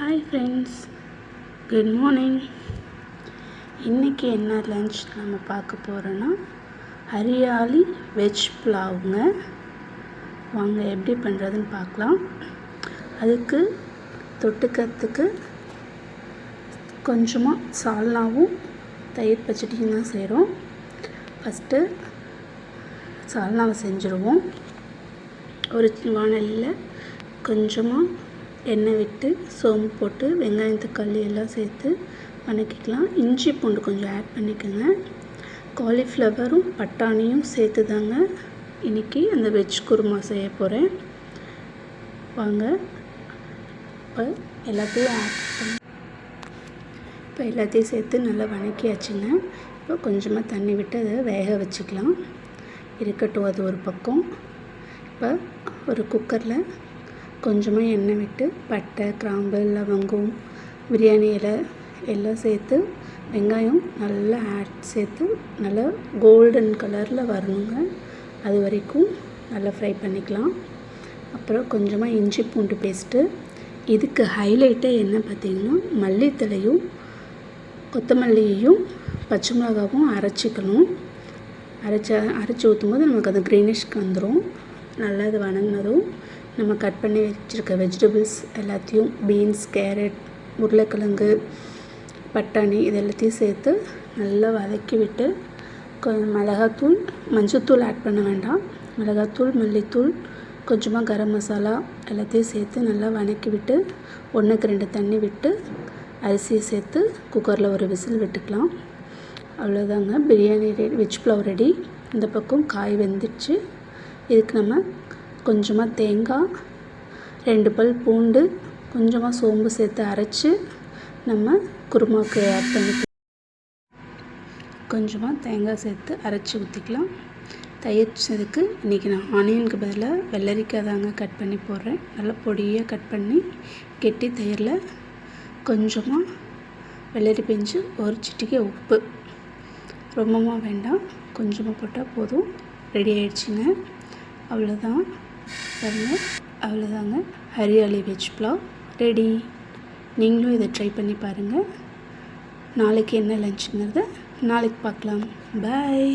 Hi friends, good morning. இன்றைக்கி என்ன lunch நம்ம பார்க்க போகிறோன்னா ஹரியாலி வெஜ் புலாவுங்க. வாங்க எப்படி பண்ணுறதுன்னு பார்க்கலாம். அதுக்கு தொட்டுக்கிறதுக்கு கொஞ்சமாக சால்னாவும் தயிர் பச்சடியும் தான் செய்கிறோம். ஃபஸ்ட்டு சால்னாவை செஞ்சுருவோம். ஒரு வாணலியில் கொஞ்சமாக எண்ணெய் விட்டு சோம்பு போட்டு வெங்காயம் தக்காளி எல்லாம் சேர்த்து வதக்கிக்கலாம். இஞ்சி பூண்டு கொஞ்சம் ஆட் பண்ணிக்கோங்க. காலிஃப்ளவரும் பட்டாணியும் சேர்த்து தாங்க இன்றைக்கி அந்த வெஜ் குருமா செய்ய போகிறேன். வாங்க இப்போ எல்லாத்தையும் ஆட் பண்ணி இப்போ எல்லாத்தையும் சேர்த்து நல்லா வதக்கியாச்சுங்க. இப்போ கொஞ்சமாக தண்ணி விட்டு அதை வேக வச்சுக்கலாம். இருக்கட்டும், அது ஒரு பக்கம். இப்போ ஒரு குக்கரில் கொஞ்சமாக எண்ணெய் விட்டு பட்டை, கிராம்பு, லவங்கம், பிரியாணி இலை எல்லாம் சேர்த்து வெங்காயம் நல்லா சேர்த்து நல்லா கோல்டன் கலரில் வரணுங்க. அது வரைக்கும் நல்லா ஃப்ரை பண்ணிக்கலாம். அப்புறம் கொஞ்சமாக இஞ்சி பூண்டு பேஸ்ட்டு. இதுக்கு ஹைலைட்டே என்ன பார்த்திங்கன்னா, மல்லித்தலையும் கொத்தமல்லியையும் பச்சை மிளகாவும் அரைச்சிக்கணும். அரைச்சி ஊற்றும்போது நமக்கு அது க்ரீனிஷ்க்கு வந்துடும். நல்லா இது வதங்கினதும் நம்ம கட் பண்ணி வச்சுருக்க வெஜிடபிள்ஸ் எல்லாத்தையும், பீன்ஸ், கேரட், உருளைக்கிழங்கு, பட்டாணி இது எல்லாத்தையும் சேர்த்து நல்லா வதக்கி விட்டு மிளகாத்தூள், மஞ்சத்தூள் ஆட் பண்ண வேண்டாம். மிளகாத்தூள், மல்லித்தூள், கொஞ்சமாக கரம் மசாலா எல்லாத்தையும் சேர்த்து நல்லா வதக்கி விட்டு 1க்கு 2 தண்ணி விட்டு அரிசியை சேர்த்து குக்கரில் ஒரு விசில் விட்டுக்கலாம். அவ்வளோதாங்க, biryani ready, veg pulao ready. இந்த பக்கம் காய் வெந்துடுச்சு. இதுக்கு நம்ம கொஞ்சமாக தேங்காய், 2 பல் பூண்டு, கொஞ்சமாக சோம்பு சேர்த்து அரைச்சி நம்ம குருமாவுக்கு ஆட் பண்ணிக்கலாம். கொஞ்சமாக தேங்காய் சேர்த்து அரைச்சி ஊற்றிக்கலாம். தயிர் இதுக்கு இன்றைக்கி நான் ஆனியனுக்கு பதிலாக வெள்ளரிக்காய் தாங்க கட் பண்ணி போடுறேன். நல்லா பொடியாக கட் பண்ணி கெட்டி தயிரில் கொஞ்சமாக வெள்ளரி பிஞ்சு, ஒரு சிட்டிகை உப்பு, ரொம்பமாக வேண்டாம், கொஞ்சமாக போட்டால் போதும். ரெடி ஆகிடுச்சிங்க. அவ்வளோதான் பாருங்கள், அவ்வளோதாங்க, ஹரியாலி வெஜ் புலாவ் ரெடி. நீங்களும் இதை ட்ரை பண்ணி பாருங்கள். நாளைக்கு என்ன லஞ்சுங்கிறத நாளைக்கு பார்க்கலாம். பாய்.